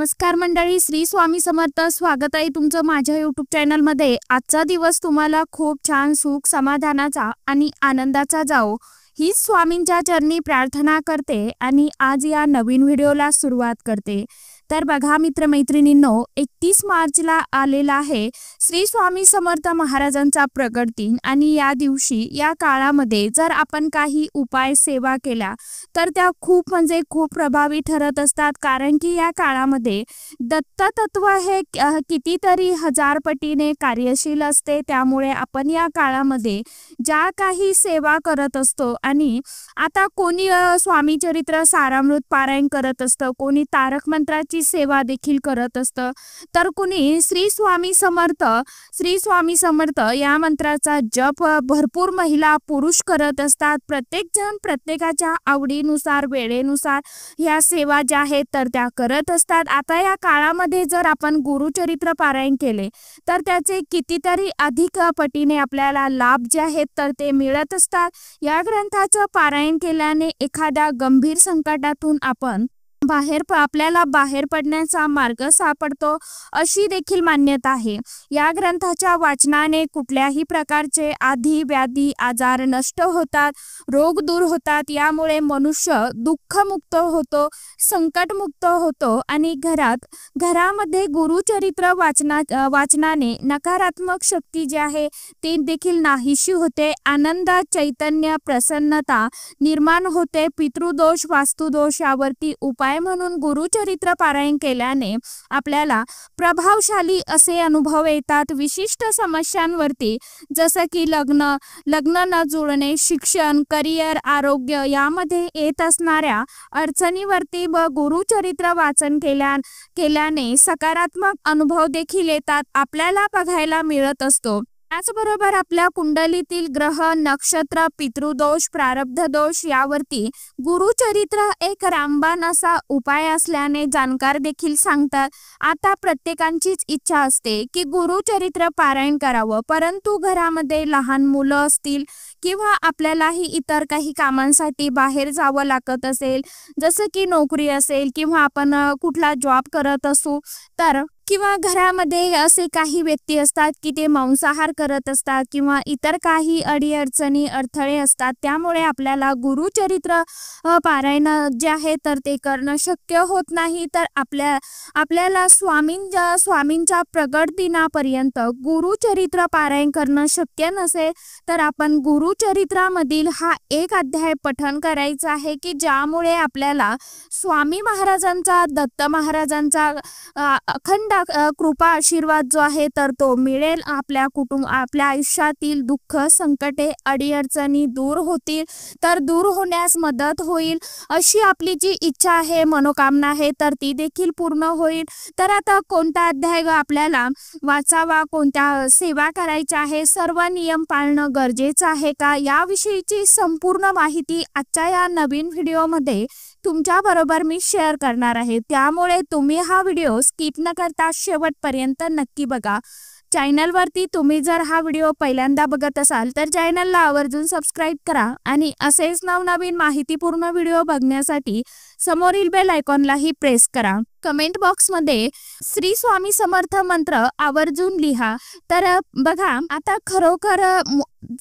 नमस्कार मंडळी, श्री स्वामी समर्थ. स्वागत आहे तुमचं माझ्या यूट्यूब चॅनलमध्ये. आजचा दिवस तुम्हाला खूप छान सुख समाधानाचा आणि आनंदाचा जाओ ही स्वामींच्या चरणी प्रार्थना करते आणि आज या नवीन व्हिडिओला सुरुवात करते. तर बघा मित्रमैत्रिणींनो, 31 मार्चला आलेला आहे श्री स्वामी समर्थ महाराजांचा प्रगट दिन आणि या दिवशी या काळामध्ये जर आपण काही उपाय सेवा केल्या तर त्या खूप प्रभावी ठरत असतात. कारण की या काळामध्ये दत्त तत्व हे कितीतरी हजार पटीने कार्यशील असते. त्यामुळे आपण या काळामध्ये ज्या काही सेवा करत असतो आणि आता कोणी स्वामी चरित्र सारामृत पारायण करत असतं, कोणी तारक मंत्राची सेवा देखील करत असतं, तर कुणी श्री स्वामी समर्थ या मंत्राचा जप भरपूर महिला पुरुष करत असतात. प्रत्येक जण प्रत्येकाच्या आवडीनुसार वेळेनुसार ह्या सेवा ज्या आहेत तर त्या करत असतात. आता या काळामध्ये जर आपण गुरुचरित्र पारायण केले तर त्याचे कितीतरी अधिक पटीने आपल्याला लाभ जे आहेत तर ते मिळत असतात. या ग्रंथाचं पारायण केल्याने एखाद्या गंभीर संकटातून आपल्याला बाहेर पडण्याचा मार्ग सापडतो अशी देखील मान्यता आहे. या ग्रंथाच्या वाचनाने कुठल्याही प्रकारचे आधी व्याधी आजार नष्ट होतात, रोग दूर होतात. यामुळे मनुष्य दुःखमुक्त होतो, संकटमुक्त होतो आणि घरामध्ये गुरुचरित्र वाचनाने नकारात्मक शक्ती जी आहे ती देखील नाहीशी होते. आनंद, चैतन्य, प्रसन्नता निर्माण होते. पितृदोष, वास्तुदोष यावरती उपाय म्हणून गुरुचरित्र पारायण केल्याने आपल्याला प्रभावशाली असे अनुभव येतात. विशिष्ट समस्यांवरती जसं की लग्न न जुळणे, शिक्षण, करिअर, आरोग्य यामध्ये येत असणाऱ्या अडचणीवरती गुरुचरित्र वाचन केल्याने सकारात्मक अनुभव देखील येतात आपल्याला बघायला मिळत असतो. त्याचबरोबर आपल्या कुंडलीतील ग्रह, नक्षत्र, पितृदोष, प्रारब्ध दोष यावरती गुरुचरित्र एक रामबाण असा उपाय असल्याने जाणकार देखील सांगतात. आता प्रत्येकाचीच इच्छा असते की गुरुचरित्र पारायण करावं, परंतु घरामध्ये लहान मुलं असतील किंवा आपल्यालाही इतर काही कामांसाठी बाहेर जावं लागत असेल, जसं की नोकरी असेल किंवा आपण कुठला जॉब करत असू तर, किंवा घरामध्ये असे काही व्यक्ती असतात की ते मांसाहार करत असतात किंवा इतर काही अडीअडचणी अडथळे असतात. त्यामुळे आपल्याला गुरुचरित्र पारायण जे आहे तर ते करणं शक्य होत नाही. तर आपल्याला स्वामींच्या प्रगट दिनापर्यंत गुरुचरित्र पारायण करणं शक्य नसेल तर आपण गुरुचरित्रामधील हा एक अध्याय पठण करायचा आहे की ज्यामुळे आपल्याला स्वामी महाराजांचा, दत्त महाराजांचा अखंड कृपा आशीर्वाद जो आहे तर तो मिळेल. आपल्या आयुष्यातील दुःख, संकटे, अडीअडचणी दूर होतील, तर दूर होण्यास मदत होईल अशी आपली जी इच्छा आहे, मनोकामना आहे तर ती देखील पूर्ण होईल. तर आता कोणता अध्याय आपल्याला वाचावा, कोणत्या सेवा करायच्या आहे, सर्व नियम पाळणं गरजेचं आहे का, याविषयीची संपूर्ण माहिती आजच्या या नवीन व्हिडिओमध्ये तुमच्या बरोबर मी शेअर करणार आहे. त्यामुळे तुम्ही हा व्हिडिओ स्किप न करता शेवटपर्यंत नक्की बघा. चॅनलवरती तुम्ही जर हा व्हिडिओ पहिल्यांदा बघत असाल तर चॅनलला आवर्जून सबस्क्राईब करा आणि असेच नवनवीन माहितीपूर्ण व्हिडिओ बघण्यासाठी समोरील बेल आयकॉनलाही प्रेस करा. कमेंट बॉक्समध्ये श्री स्वामी समर्थ मंत्र आवर्जून लिहा. तर बघा, आता खरोखर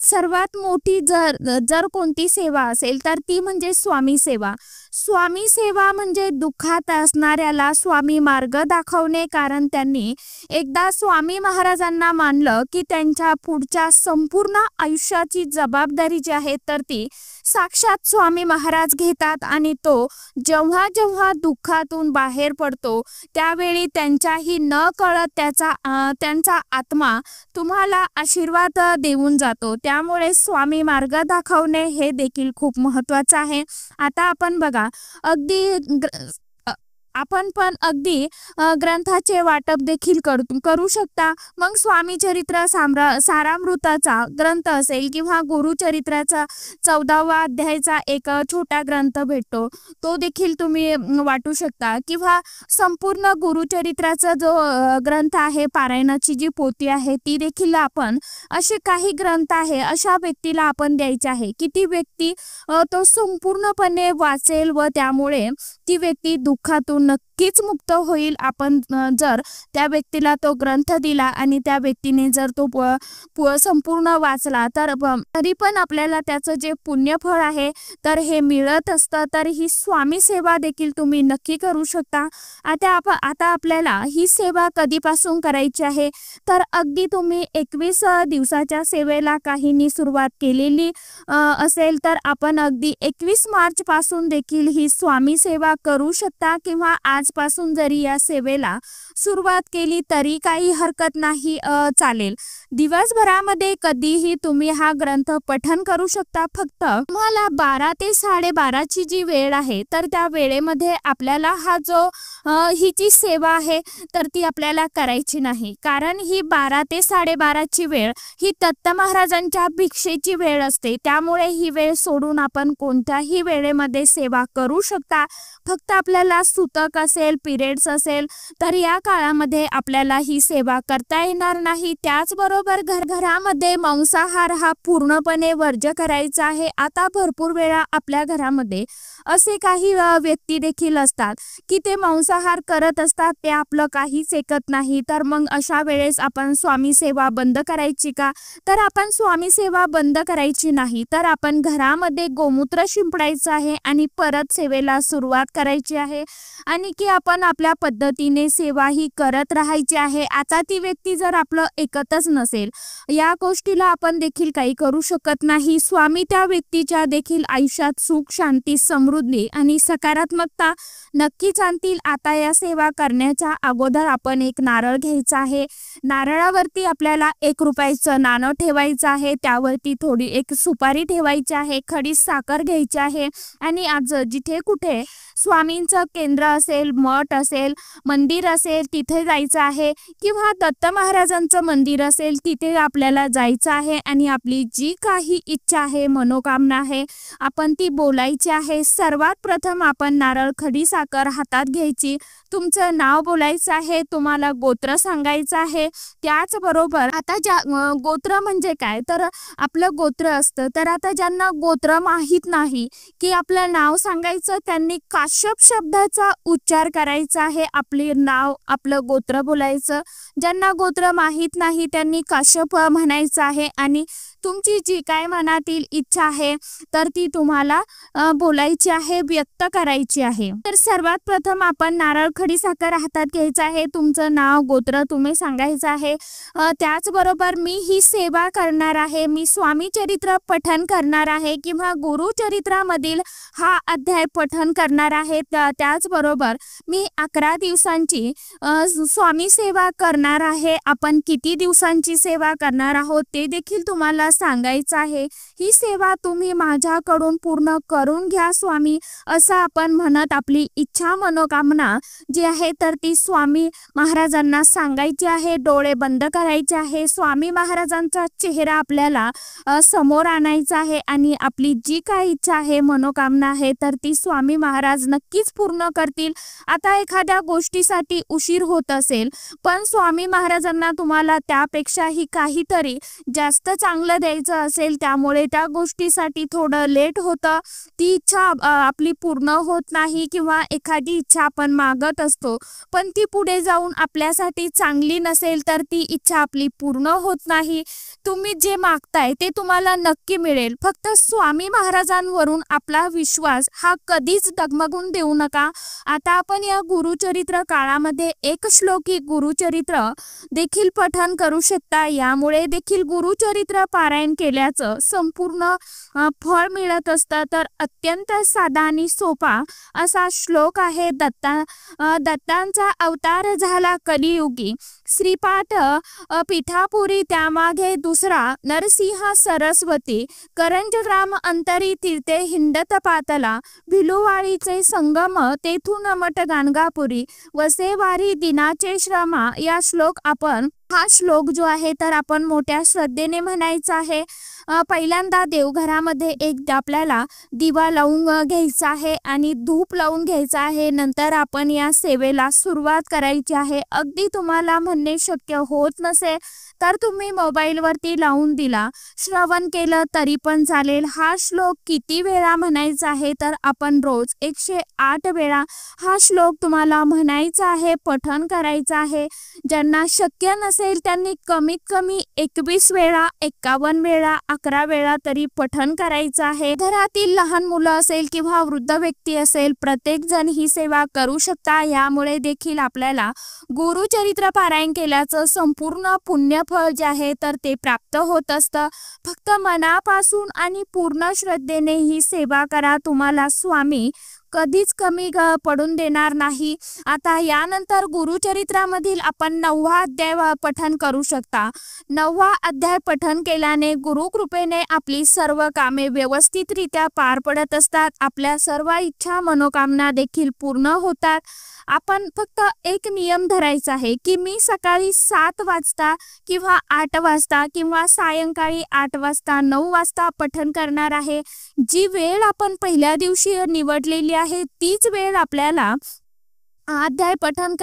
सर्वात मोठी जर कोणती सेवा असेल तर ती म्हणजे स्वामी सेवा. स्वामी सेवा म्हणजे दुःखात असणाऱ्याला स्वामी मार्ग दाखवणे. कारण त्यांनी एकदा स्वामी महाराजांना मानलं की त्यांच्या पुढच्या संपूर्ण आयुष्याची जबाबदारी जी आहे तर ती साक्षात स्वामी महाराज घेतात आणि तो जेव्हा दुःखातून बाहेर पडतो त्यावेळी त्यांच्याही न कळत त्यांचा आत्मा तुम्हाला आशीर्वाद देऊन जातो. त्यामुळे स्वामी मार्ग दाखवणे हे देखील खूप महत्त्वाचं आहे. आता आपण बघा, आपण पण अगदी ग्रंथाचे वाटप देखील करू शकता. मग स्वामी चरित्र सारामृताचा ग्रंथ असेल किंवा गुरुचरित्राचा 14वा अध्यायाचा एक छोटा ग्रंथ भेटतो, तो देखील तुम्ही वाटू शकता. किंवा संपूर्ण गुरुचरित्राचा जो ग्रंथ आहे, पारायणाची जी पोथी आहे ती देखील आपण, असे काही ग्रंथ आहे अशा व्यक्तीला आपण द्यायचे आहे की ती व्यक्ती तो संपूर्णपणे वाचेल व त्यामुळे ती व्यक्ती दुःखातून पासून नक्कीच मुक्त होईल आपण जर त्या व्यक्तीला तो ग्रंथ दिला आणि त्या व्यक्तीने जर तो संपूर्ण वाचला तर तरी पण आपल्याला त्याचं जे पुण्यफळ आहे तर हे मिळत असतं। तर ही स्वामी सेवा देखील तुम्ही नक्की करू शकता। आता आपल्याला ही सेवा कधीपासून करायची आहे तर अगदी तुम्ही 21 दिवसाच्या सेवेला काहींनी सुरुवात केलेली असेल तर आपण अगदी 21 मार्च पासून देखील ही स्वामी सेवा करू शकता किंवा आजपासून जरी या सेवेला सुरुवात केली तरी काही हरकत नाही, चालेल। दिवसभरामध्ये कधीही तुम्ही हा ग्रंथ पठण करू शकता। फक्त तुम्हाला 12 ते 12:30 ची जी वेळ आहे तर त्या वेळेमध्ये आपल्याला ही जी सेवा आहे तर ती आपल्याला करायची नाही, कारण ही 12 ते 12:30 ची वेळ ही दत्त महाराजांच्या भिक्षेची वेळ असते। त्यामुळे ही वेळ सोडून आपण कोणत्याही वेळेमध्ये सेवा करू शकता। फक्त आपल्याला सुतक असेल, पिरियड्स असेल तर या काळामध्ये आपल्याला ही सेवा करता येणार नाही। त्याचबरोबर घरामध्ये मांसाहार हा पूर्णपणे वर्ज्य करायचा आहे। आता भरपूर वेळा आपल्या घरामध्ये असे काही व्यक्ती देखील असतात की ते मांसाहार करत असतात, ते आपलं काहीच ऐकत नाही। तर मग अशा वेळेस आपण स्वामी सेवा बंद करायची का? तर आपण स्वामी सेवा बंद करायची नाही, तर आपण घरामध्ये गोमूत्र शिंपडायचं आहे आणि परत सेवेला सुरुवात करायची आहे आणि की आपण आपल्या पद्धतीने सेवा ही करत राहायची आहे। आता ती व्यक्ती जर आपलं ऐकतच नसेल, या गोष्टीला आपण देखील काही करू शकत नाही। स्वामी त्या व्यक्तीच्या देखील आयुष्यात सुख, शांती, समृद्धी आणि सकारात्मकता नक्कीच आणतील। आता या सेवा करण्याच्या अगोदर आपण एक नारळ घ्यायचा आहे। नारळावरती आपल्याला 1 रुपयाचं नाणं ठेवायचं आहे, त्यावरती थोडी एक सुपारी ठेवायची आहे, खडी साखर घ्यायची आहे आणि आज जिथे कुठे स्वामींचं केंद्र असेल, मठ असेल, मंदिर असेल तिथे जायचं आहे किंवा दत्त महाराजांचं मंदिर असेल तिथे आपल्याला जायचं आहे आणि आपली जी काही इच्छा आहे, मनोकामना आहे, आपण ती बोलायची आहे। सर्वात प्रथम आपण नारळ, खडी साखर हातात घ्यायची, तुमचं नाव बोलायचं आहे, तुम्हाला गोत्र सांगायचं आहे। त्याचबरोबर आता गोत्र म्हणजे काय तर आपलं गोत्र असतं, तर आता ज्यांना गोत्र माहीत नाही की आपलं नाव सांगायचं त्यांनी काश्यप शब्दाचा उच्चार करायचा आहे, आपले नाव, आपलं गोत्र बोलायचं। ज्यांना गोत्र माहीत नाही त्यांनी काश्यप म्हणायचं आहे आणि तुमची जी काय मनातील इच्छा आहे तर ती तुम्हाला बोलायची आहे, व्यक्त करायची आहे। तर सर्वात प्रथम आपण नारळ, खडी साखर हातात घ्यायचं आहे, तुमचं नाव, गोत्र तुम्ही सांगायचं आहे। त्याचबरोबर मी ही सेवा करणार आहे, मी स्वामी चरित्र पठण करणार आहे किंवा गुरुचरित्रामधील हा अध्याय पठण करणार आहे। त्याचबरोबर मी 11 दिवसांची स्वामी सेवा करणार आहे। आपण किती दिवसांची सेवा करणार आहोत ते देखील तुम्हाला सांगायचं आहे। ही सेवा तुम्ही माझ्याकडून पूर्ण करून घ्या स्वामी, असं आपण म्हणत आपली इच्छा, मनोकामना जी आहे तर ती स्वामी महाराजांना सांगायची आहे। डोळे बंद करायचे आहे, स्वामी महाराजांचा चेहरा आपल्याला समोर आणायचा आहे आणि आपली जी काही इच्छा आहे, मनोकामना आहे तर ती स्वामी महाराज नक्कीच पूर्ण करतील। आता एखाद्या गोष्टीसाठी उशीर होत असेल पण स्वामी महाराजांना तुम्हाला त्यापेक्षाही काहीतरी जास्त चांगलं द्यायचं असेल, त्यामुळे त्या गोष्टीसाठी थोडं लेट होतं, ती इच्छा आपली पूर्ण होत नाही किंवा एखादी इच्छा आपण मागत असतो पण ती पुढे जाऊन आपल्यासाठी चांगली नसेल तर ती इच्छा आपली पूर्ण होत नाही। तुम्ही जे मागताय ते तुम्हाला नक्की मिळेल, फक्त स्वामी महाराजांवरून आपला विश्वास हा कधीच डगमगून देऊ नका। आता आपण या गुरुचरित्र काळामध्ये एक श्लोकी गुरुचरित्र देखील पठण करू शकता, यामुळे देखील गुरुचरित्र पारायण केल्याचं संपूर्ण फळ मिळत असतं। तर अत्यंत साधा आणि सोपा असा श्लोक आहे। दत्तांचा अवतार झाला कलियुगी, श्रीपाठ पिठापुरी त्यामागे दुसरा, नरसिंह सरस्वती, करंजग्राम अंतरी तीर्थे हिंडत पातला, भिलुवाडीचे संगम तेथून मठ गाणगापुरी, वसेवारी दिनाचे श्रमा। हा श्लोक जो आहे तर आपण मोठ्या श्रद्धेने म्हणायचा आहे। पहिल्यांदा देवघरामध्ये एक आपल्याला दिवा लावून घ्यायचा आहे आणि धूप लावून घ्यायचा आहे, नंतर आपण या सेवेला सुरुवात करायची आहे। अगदी तुम्हाला म्हणणे शक्य होत नसेल तर तुम्ही मोबाईलवरती लावून दिला, श्रवण केलं तरी पण चालेल. हा श्लोक किती वेळा म्हणायचा आहे तर आपण रोज 108 वेळा हा श्लोक तुम्हाला म्हणायचा आहे, पठण करायचं आहे. ज्यांना शक्य नसेल त्यांनी कमीत कमी 21 वेळा, 51 वेळा, 11 वेळा तरी पठण करायचं आहे. घरातील लहान मुलं असेल किंवा वृद्ध व्यक्ती असेल, प्रत्येक जण ही सेवा करू शकता. यामुळे देखील आपल्याला गुरुचरित्र पारायण केल्याचं संपूर्ण पुण्यफळ जे आहे तर ते प्राप्त होत असतं. फक्त मनापासून आणि पूर्ण श्रद्धेने ही सेवा करा, तुम्हाला स्वामी कधीच कमी पडून देणार नाही. आता यानंतर गुरुचरित्रामधील आपण 9वा अध्याय पठण करू शकता. 9वा अध्याय पठण केल्याने गुरुकृपेने आपली सर्व कामे व्यवस्थितरित्या पार पडत असतात. आपल्या सर्व इच्छा मनोकामना देखील पूर्ण होतात. आपण फक्त एक नियम धरायचा आहे की मी सकाळी 7 वाजता किंवा 8 वाजता किंवा सायंकाळी 8 वाजता 9 वाजता पठण करणार आहे. जी वेळ आपण पहिल्या दिवशी निवडलेली आहे तीच वेळ आपल्याला अध्याय पठण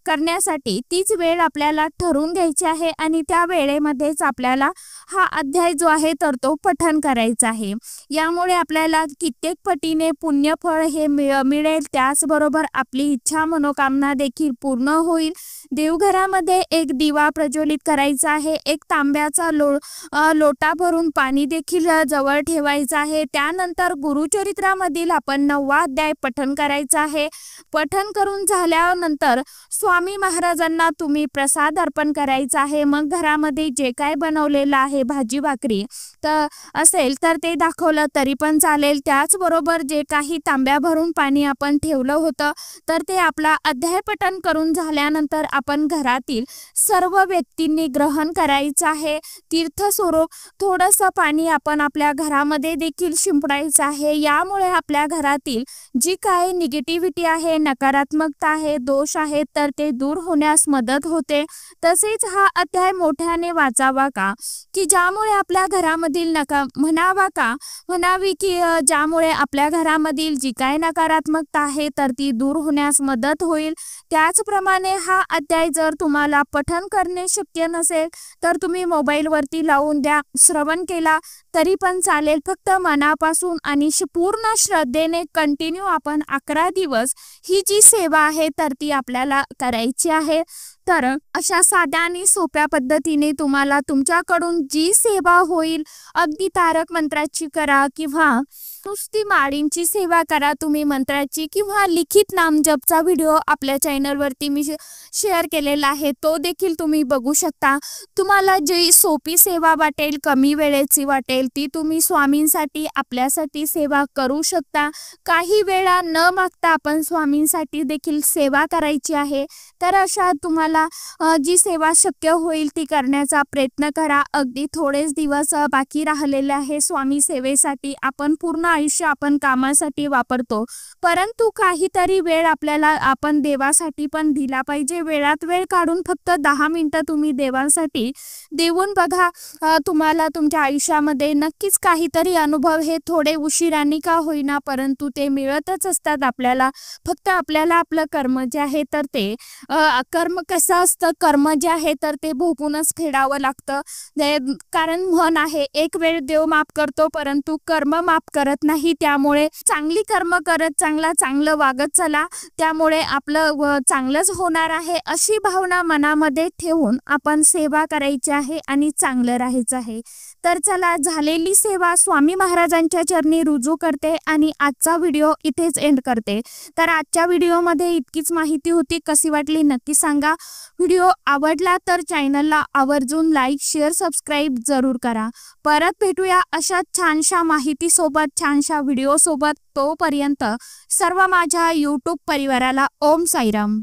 करण्यासाठी तीच वेळ आपल्याला ठरवून घ्यायची आहे आणि त्या वेळेमध्येच आपल्याला हा अध्याय जो आहे तर तो पठण करायचा आहे. यामुळे आपल्याला कित्येक पटीने पुण्यफळ हे मिळेल. त्याचबरोबर आपली इच्छा मनोकामना देखील पूर्ण होईल. देवघरामध्ये एक दिवा प्रज्वलित करायचा आहे. एक तांब्याचा लोटा भरून पाणी देखील जवळ ठेवायचं आहे. त्यानंतर गुरुचरित्रामधील आपण 9वा अध्याय पठण करायचा आहे. पठण करून झाल्यानंतर स्वामी महाराजांना तुम्ही प्रसाद अर्पण करायचा आहे. मग घरामध्ये जे काय बनवलेलं आहे भाजी भाकरी तर असेल तर ते दाखवलं तरी पण चालेल. त्याचबरोबर जे काही तांब्या भरून पाणी आपण ठेवलं होतं तर ते आपला अध्याय पठण करून झाल्यानंतर आपण घरातील सर्व व्यक्तींनी ग्रहण करायचं आहे. तीर्थस्वरूप थोडंसं पाणी आपण आपल्या घरामध्ये देखील शिंपडायचं आहे. यामुळे आपल्या घरातील जी काय निगेटिव्हिटी आहे, नकारात्मकता आहे, दोष आहे तर ते दूर होण्यास मदत होते. तसेच हा अध्याय मोठ्याने वाचावा का की ज्यामुळे आपल्या घरामधील म्हणावी की ज्यामुळे आपल्या घरामधील जी काय नकारात्मकता आहे तर ती दूर होण्यास मदत होईल. त्याचप्रमाणे हा अध्याय जर तुम्हाला पठण करणे शक्य नसेल तर तुम्ही मोबाईलवरती लावून द्या, श्रवण केला तरी पण चालेल. फक्त मनापासून आणि पूर्ण श्रद्धेने कंटिन्यू आपण 11 दिवस ही जी सेवा आहे तर ती आपल्याला करायची आहे. तर अशा साध्या आणि सोप्या पद्धतीने तुम्हाला तुमच्याकडून जी सेवा होईल, अगदी तारक मंत्राची करा किंवा नुसती माळींची सेवा करा तुम्ही मंत्राची, किंवा लिखित नामजपचा व्हिडिओ आपल्या चॅनलवरती मी शेअर केलेला आहे, तो देखील तुम्ही बघू शकता. तुम्हाला जी सोपी सेवा वाटेल, कमी वेळेची वाटेल, ती तुम्ही स्वामींसाठी आपल्यासाठी सेवा करू शकता. काही वेळा न मागता आपण स्वामींसाठी देखील सेवा करायची आहे. तर अशा तुम्हाला जी सेवा शक्य होईल ती करण्याचा प्रयत्न करा. अगदी थोडेच दिवस बाकी राहिलेले आहे स्वामी सेवेसाठी. आपण पूर्ण आयुष्य आपण कामासाठी वापरतो, परंतु काहीतरी वेळ आपल्याला आपण देवासाठी पण दिला पाहिजे. वेळात वेळ काढून फक्त 10 मिनिटं तुम्ही देवांसाठी देऊन बघा. तुम्हाला तुमच्या आयुष्यामध्ये नक्कीच काहीतरी अनुभव हे थोडे उशिराने का होईना परंतु ते मिळतच असतात आपल्याला. फक्त आपल्याला आपलं कर्म जे आहे तर ते कर्म कसं असतं, कर्म जे आहे तर ते भोगूनच फेडावं लागतं. कारण म्हण आहे, एक वेळ देव माफ करतो परंतु कर्म माफ करत नाही. त्यामुळे चांगली कर्म करत चांगलं वागत चला, त्यामुळे आपलं चांगलंच होणार आहे अशी भावना मनामध्ये ठेवून आपण सेवा करायची आहे आणि चांगलं राहायचं आहे. तर चला, झालेली सेवा स्वामी महाराजांच्या चरणी रुजू करते आणि आजचा व्हिडिओ इथेच एंड करते. तर आजच्या व्हिडिओमध्ये इतकीच माहिती होती. कशी वाटली नक्की सांगा. व्हिडिओ आवडला तर चॅनलला आवर्जून लाईक, शेअर, सबस्क्राईब जरूर करा. परत भेटूया अशा छानशा माहितीसोबत, छानशा व्हिडिओसोबत. तोपर्यंत सर्व माझ्या यूट्यूब परिवाराला ओम साईराम.